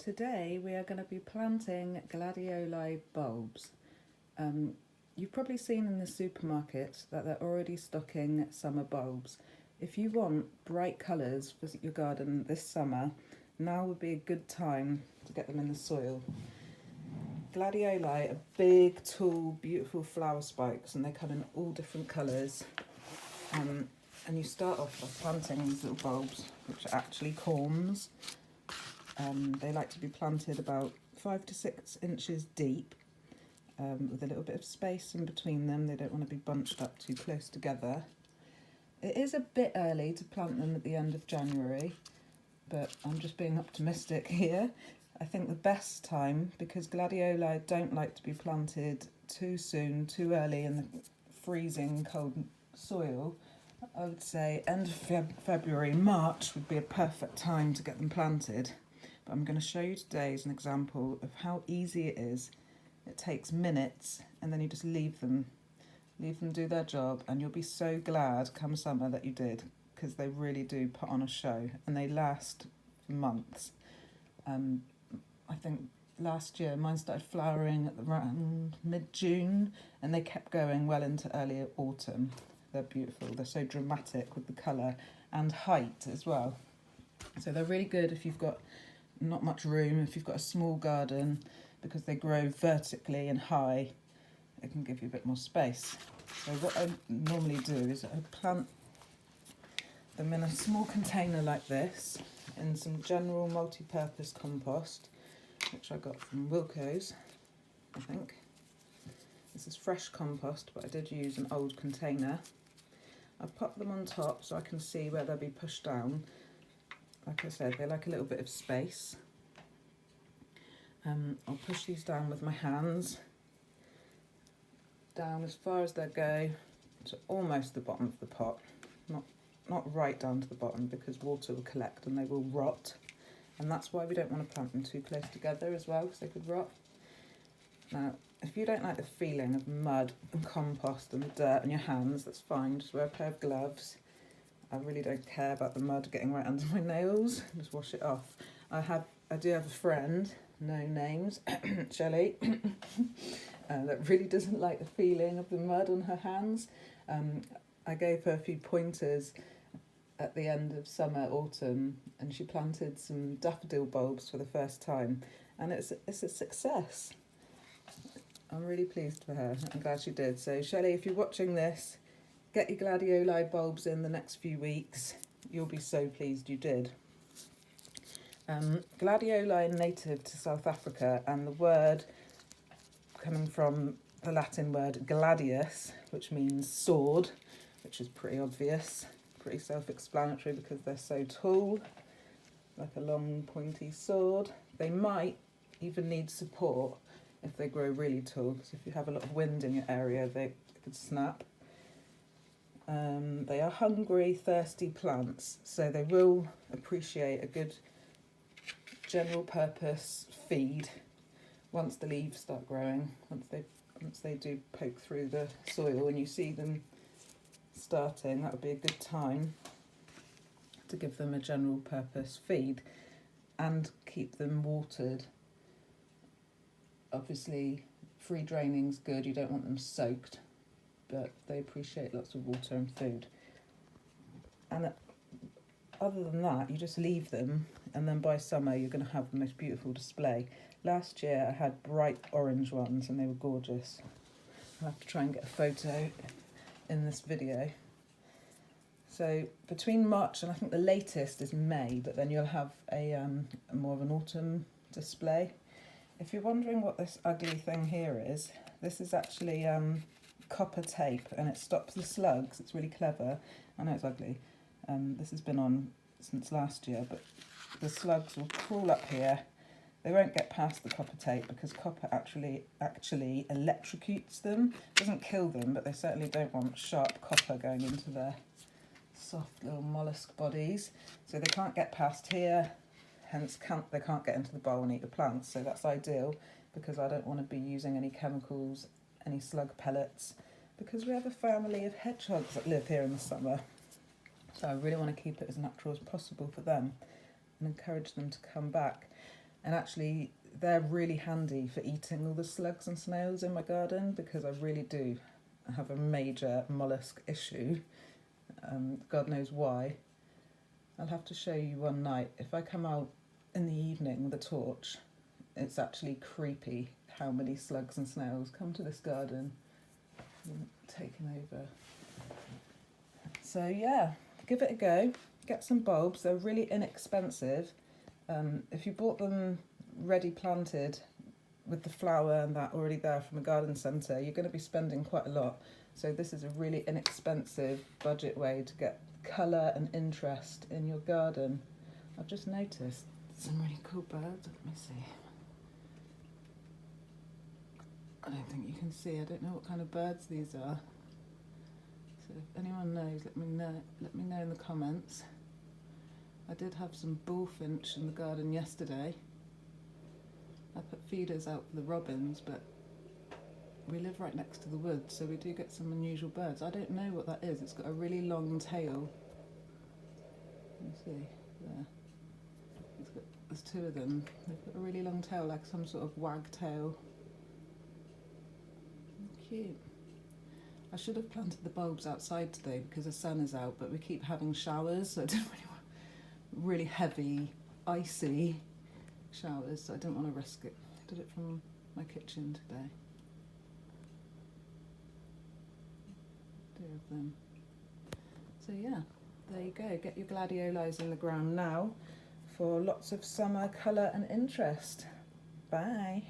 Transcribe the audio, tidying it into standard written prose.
Today we are going to be planting Gladioli bulbs. You've probably seen in the supermarket that they're already stocking summer bulbs. If you want bright colours for your garden this summer, now would be a good time to get them in the soil. Gladioli are big, tall, beautiful flower spikes, and they come in all different colours. And you start off by planting these little bulbs, which are actually corms. They like to be planted about 5 to 6 inches deep, with a little bit of space in between them. They don't want to be bunched up too close together. It is a bit early to plant them at the end of January, but I'm just being optimistic here. I think the best time, because gladioli don't like to be planted too soon, too early in the freezing cold soil, I would say end of February, March would be a perfect time to get them planted. But I'm going to show you today as an example of how easy it is. It takes minutes, and then you just leave them do their job, and you'll be so glad come summer that you did, because they really do put on a show, and they last months. I think last year mine started flowering at around mid-June, and they kept going well into early autumn. They're beautiful. They're so dramatic with the colour and height as well. So they're really good if you've got not much room, if you've got a small garden, because they grow vertically and high. It can give you a bit more space. So what I normally do is I plant them in a small container like this, in some general multi-purpose compost, which I got from Wilko's, I think. This is fresh compost, but I did use an old container. I pop them on top so I can see where they'll be pushed down. Like I said, they like a little bit of space. I'll push these down with my hands, down as far as they go to almost the bottom of the pot. Not right down to the bottom, because water will collect and they will rot. And that's why we don't want to plant them too close together as well, because they could rot. Now, if you don't like the feeling of mud and compost and the dirt on your hands, that's fine. Just wear a pair of gloves. I really don't care about the mud getting right under my nails. Just wash it off. I do have a friend, no names, Shelley, that really doesn't like the feeling of the mud on her hands. I gave her a few pointers at the end of summer, autumn, and she planted some daffodil bulbs for the first time, and it's a success. I'm really pleased for her. I'm glad she did. So Shelley, if you're watching this, get your gladioli bulbs in the next few weeks. You'll be so pleased you did. Gladioli are native to South Africa, and the word coming from the Latin word gladius, which means sword, which is pretty obvious, pretty self-explanatory, because they're so tall, like a long pointy sword. They might even need support if they grow really tall, because if you have a lot of wind in your area, they could snap. They are hungry, thirsty plants, so they will appreciate a good general purpose feed once the leaves start growing, once they do poke through the soil and you see them starting. That would be a good time to give them a general purpose feed and keep them watered. Obviously, free draining's good, you don't want them soaked, but they appreciate lots of water and food. And other than that, you just leave them, and then by summer you're going to have the most beautiful display. Last year I had bright orange ones and they were gorgeous. I'll have to try and get a photo in this video. So between March and I think the latest is May, but then you'll have a more of an autumn display. If you're wondering what this ugly thing here is, this is actually copper tape, and it stops the slugs. It's really clever. I know it's ugly. This has been on since last year, but the slugs will crawl up here. They won't get past the copper tape, because copper actually electrocutes them. It doesn't kill them, but they certainly don't want sharp copper going into their soft little mollusk bodies. So they can't get past here, hence they can't get into the bowl and eat the plants. So that's ideal, because I don't want to be using any chemicals, any slug pellets, because we have a family of hedgehogs that live here in the summer. So I really want to keep it as natural as possible for them and encourage them to come back. And actually they're really handy for eating all the slugs and snails in my garden, because I really do have a major mollusk issue. God knows why. I'll have to show you one night. If I come out in the evening with a torch, it's actually creepy how many slugs and snails come to this garden and taken over. So yeah, give it a go. Get some bulbs. They're really inexpensive. If you bought them ready planted with the flower and that already there from a garden centre, you're going to be spending quite a lot. So this is a really inexpensive budget way to get colour and interest in your garden. I've just noticed some really cool birds. Let me see. I don't think you can see. I don't know what kind of birds these are. So if anyone knows, let me know in the comments. I did have some bullfinch in the garden yesterday. I put feeders out for the robins, but we live right next to the woods, so we do get some unusual birds. I don't know what that is. It's got a really long tail. Let me see, there. There's two of them. They've got a really long tail, like some sort of wagtail. Cute. I should have planted the bulbs outside today because the sun is out, but we keep having showers, so I didn't really want really heavy, icy showers, so I didn't want to risk it. I did it from my kitchen today. Two of them. So yeah, there you go. Get your gladiolis in the ground now for lots of summer colour and interest. Bye.